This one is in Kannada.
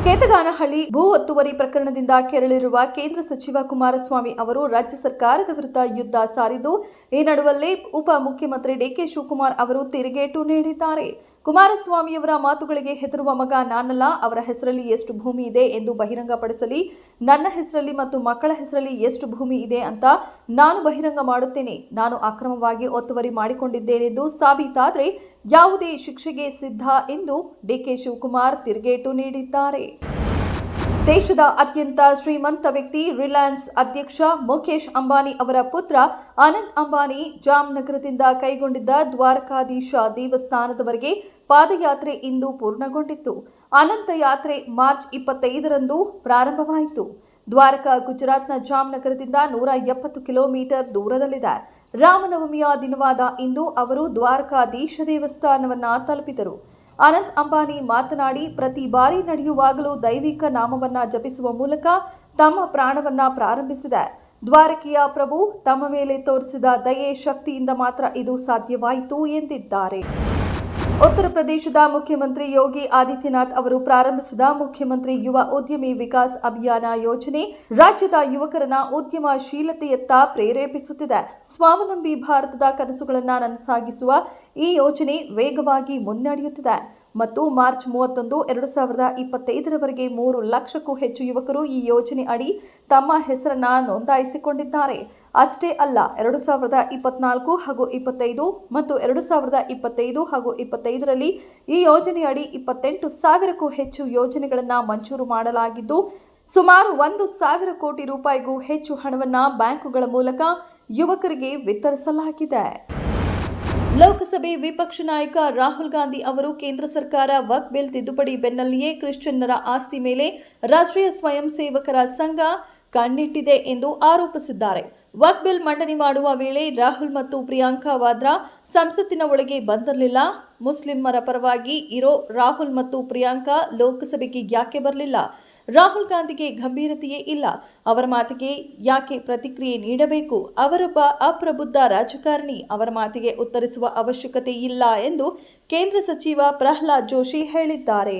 ಕೇತಗಾನಹಳ್ಳಿ ಭೂ ಒತ್ತುವರಿ ಪ್ರಕರಣದಿಂದ ಕೆರಳಿರುವ ಕೇಂದ್ರ ಸಚಿವ ಕುಮಾರಸ್ವಾಮಿ ಅವರು ರಾಜ್ಯ ಸರ್ಕಾರದ ವಿರುದ್ಧ ಯುದ್ಧ ಸಾರಿದ್ದು, ಈ ನಡುವಲ್ಲೇ ಉಪ ಮುಖ್ಯಮಂತ್ರಿ ಡಿಕೆ ಶಿವಕುಮಾರ್ ಅವರು ತಿರುಗೇಟು ನೀಡಿದ್ದಾರೆ. ಕುಮಾರಸ್ವಾಮಿಯವರ ಮಾತುಗಳಿಗೆ ಹೆದರುವ ಮಗ ನಾನಲ್ಲ, ಅವರ ಹೆಸರಲ್ಲಿ ಎಷ್ಟು ಭೂಮಿ ಇದೆ ಎಂದು ಬಹಿರಂಗಪಡಿಸಲಿ, ನನ್ನ ಹೆಸರಲ್ಲಿ ಮತ್ತು ಮಕ್ಕಳ ಹೆಸರಲ್ಲಿ ಎಷ್ಟು ಭೂಮಿ ಇದೆ ಅಂತ ನಾನು ಬಹಿರಂಗ ಮಾಡುತ್ತೇನೆ. ನಾನು ಅಕ್ರಮವಾಗಿ ಒತ್ತುವರಿ ಮಾಡಿಕೊಂಡಿದ್ದೇನೆಂದು ಸಾಬೀತಾದರೆ ಯಾವುದೇ ಶಿಕ್ಷೆಗೆ ಸಿದ್ಧ ಎಂದು ಡಿಕೆ ಶಿವಕುಮಾರ್ ತಿರುಗೇಟು ನೀಡಿದ್ದಾರೆ. ದೇಶದ ಅತ್ಯಂತ ಶ್ರೀಮಂತ ವ್ಯಕ್ತಿ ರಿಲಯನ್ಸ್ ಅಧ್ಯಕ್ಷ ಮುಖೇಶ್ ಅಂಬಾನಿ ಅವರ ಪುತ್ರ ಅನಂತ್ ಅಂಬಾನಿ ಜಾಮ್ನಗರದಿಂದ ಕೈಗೊಂಡಿದ್ದ ದ್ವಾರಕಾಧೀಶ ದೇವಸ್ಥಾನದವರೆಗೆ ಪಾದಯಾತ್ರೆ ಇಂದು ಪೂರ್ಣಗೊಂಡಿತ್ತು. ಅನಂತ ಯಾತ್ರೆ ಮಾರ್ಚ್ 25ರಂದು ಪ್ರಾರಂಭವಾಯಿತು. ದ್ವಾರಕಾ ಗುಜರಾತ್ನ ಜಾಮ್ನಗರದಿಂದ 170 ಕಿಲೋಮೀಟರ್ ದೂರದಲ್ಲಿದೆ. ರಾಮನವಮಿಯ ದಿನವಾದ ಇಂದು ಅವರು ದ್ವಾರಕಾಧೀಶ ದೇವಸ್ಥಾನವನ್ನ ತಲುಪಿದರು. ಅನಂತ್ ಅಂಬಾನಿ ಮಾತನಾಡಿ, ಪ್ರತಿ ಬಾರಿ ನಡೆಯುವಾಗಲೂ ದೈವಿಕ ನಾಮವನ್ನ ಜಪಿಸುವ ಮೂಲಕ ತಮ್ಮ ಪ್ರಾಣವನ್ನ ಪ್ರಾರಂಭಿಸಿದೆ. ದ್ವಾರಕೆಯ ಪ್ರಭು ತಮ್ಮ ಮೇಲೆ ತೋರಿಸಿದ ದಯೆ ಶಕ್ತಿಯಿಂದ ಮಾತ್ರ ಇದು ಸಾಧ್ಯವಾಯಿತು ಎಂದಿದ್ದಾರೆ. ಉತ್ತರ ಪ್ರದೇಶದ ಮುಖ್ಯಮಂತ್ರಿ ಯೋಗಿ ಆದಿತ್ಯನಾಥ್ ಅವರು ಪ್ರಾರಂಭಿಸಿದ ಮುಖ್ಯಮಂತ್ರಿ ಯುವ ಉದ್ಯಮಿ ವಿಕಾಸ್ ಅಭಿಯಾನ ಯೋಜನೆ ರಾಜ್ಯದ ಯುವಕರನ್ನ ಉದ್ಯಮಶೀಲತೆಯತ್ತ ಪ್ರೇರೇಪಿಸುತ್ತಿದೆ. ಸ್ವಾವಲಂಬಿ ಭಾರತದ ಕನಸುಗಳನ್ನು ನನಸಾಗಿಸುವ ಈ ಯೋಜನೆ ವೇಗವಾಗಿ ಮುನ್ನಡೆಯುತ್ತಿದೆ ಮತ್ತು ಮಾರ್ಚ್ 31, 2025ರವರೆಗೆ 3 ಲಕ್ಷಕ್ಕೂ ಹೆಚ್ಚು ಯುವಕರು ಈ ಯೋಜನೆ ಅಡಿ ತಮ್ಮ ಹೆಸರನ್ನ ನೋಂದಾಯಿಸಿಕೊಂಡಿದ್ದಾರೆ. ಅಷ್ಟೇ ಅಲ್ಲ, 2024 ಹಾಗೂ 25 ಮತ್ತು 2025 ಹಾಗೂ 25ರಲ್ಲಿ ಈ ಯೋಜನೆಯಡಿ 28,000ಕ್ಕೂ ಹೆಚ್ಚು ಯೋಜನೆಗಳನ್ನು ಮಂಜೂರು ಮಾಡಲಾಗಿದ್ದು, ಸುಮಾರು 1,000 ಕೋಟಿ ರೂಪಾಯಿಗೂ ಹೆಚ್ಚು ಹಣವನ್ನು ಬ್ಯಾಂಕುಗಳ ಮೂಲಕ ಯುವಕರಿಗೆ ವಿತರಿಸಲಾಗಿದೆ. ಲೋಕಸಭೆ ವಿಪಕ್ಷ ನಾಯಕ ರಾಹುಲ್ ಗಾಂಧಿ ಅವರು ಕೇಂದ್ರ ಸರ್ಕಾರ ವಕ್ಫ್ ಬಿಲ್ ತಿದ್ದುಪಡಿ ಬೆನ್ನಲ್ಲಿಯೇ ಕ್ರಿಶ್ಚಿಯನ್ನರ ಆಸ್ತಿ ಮೇಲೆ ರಾಷ್ಟ್ರೀಯ ಸ್ವಯಂ ಸೇವಕರ ಸಂಘ ಕಣ್ಣಿಟ್ಟಿದೆ ಎಂದು ಆರೋಪಿಸಿದ್ದಾರೆ. ವಕ್ಫ್ ಬಿಲ್ ಮಂಡನೆ ಮಾಡುವ ವೇಳೆ ರಾಹುಲ್ ಮತ್ತು ಪ್ರಿಯಾಂಕಾ ವಾದ್ರಾ ಸಂಸತ್ತಿನ ಒಳಗೆ ಬಂದಿರಲಿಲ್ಲ. ಮುಸ್ಲಿಮರ ಪರವಾಗಿ ಇರೋ ರಾಹುಲ್ ಮತ್ತು ಪ್ರಿಯಾಂಕಾ ಲೋಕಸಭೆಗೆ ಯಾಕೆ ಬರಲಿಲ್ಲ? ರಾಹುಲ್ ಗಾಂಧಿಗೆ ಗಂಭೀರತೆಯೇ ಇಲ್ಲ. ಅವರ ಮಾತಿಗೆ ಯಾಕೆ ಪ್ರತಿಕ್ರಿಯೆ ನೀಡಬೇಕು? ಅವರೊಬ್ಬ ಅಪ್ರಬುದ್ಧ ರಾಜಕಾರಣಿ. ಅವರ ಮಾತಿಗೆ ಉತ್ತರಿಸುವ ಅವಶ್ಯಕತೆ ಇಲ್ಲ ಎಂದು ಕೇಂದ್ರ ಸಚಿವ ಪ್ರಹ್ಲಾದ್ ಜೋಶಿ ಹೇಳಿದ್ದಾರೆ.